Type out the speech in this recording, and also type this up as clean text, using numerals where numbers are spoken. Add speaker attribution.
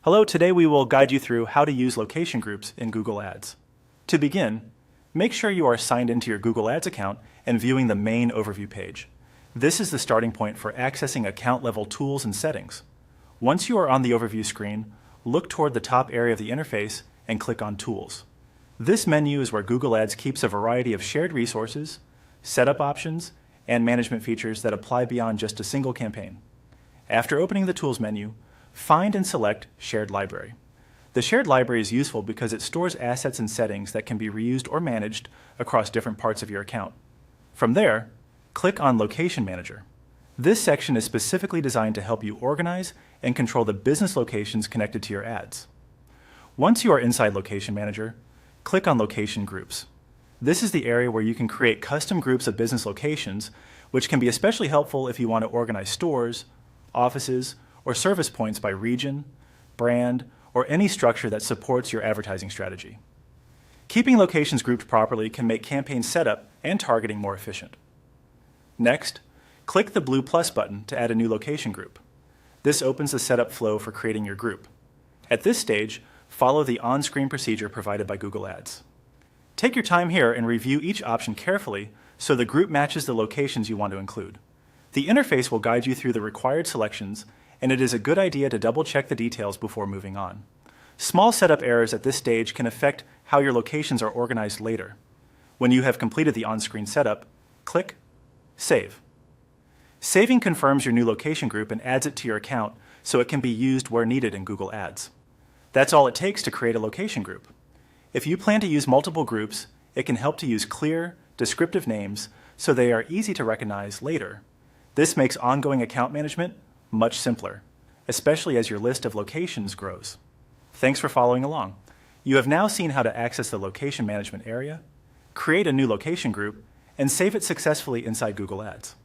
Speaker 1: Hello, today we will guide you through how to use location groups in Google Ads. To begin, make sure you are signed into your Google Ads account and viewing the main overview page. This is the starting point for accessing account-level tools and settings. Once you are on the overview screen, look toward the top area of the interface and click on Tools. This menu is where Google Ads keeps a variety of shared resources, setup options, and management features that apply beyond just a single campaign. After opening the Tools menu, find and select Shared Library. The shared library is useful because it stores assets and settings that can be reused or managed across different parts of your account. From there, click on Location Manager. This section is specifically designed to help you organize and control the business locations connected to your ads. Once you are inside Location Manager, click on Location Groups. This is the area where you can create custom groups of business locations, which can be especially helpful if you want to organize stores, offices, or service points by region, brand, or any structure that supports your advertising strategy. Keeping locations grouped properly can make campaign setup and targeting more efficient. Next, click the blue plus button to add a new location group. This opens the setup flow for creating your group. At this stage, follow the on-screen procedure provided by Google Ads. Take your time here and review each option carefully so the group matches the locations you want to include. The interface will guide you through the required selections, and it is a good idea to double-check the details before moving on. Small setup errors at this stage can affect how your locations are organized later. When you have completed the on-screen setup, click Save. Saving confirms your new location group and adds it to your account so it can be used where needed in Google Ads. That's all it takes to create a location group. If you plan to use multiple groups, it can help to use clear, descriptive names so they are easy to recognize later. This makes ongoing account management much simpler, especially as your list of locations grows. Thanks for following along. You have now seen how to access the location management area, create a new location group, and save it successfully inside Google Ads.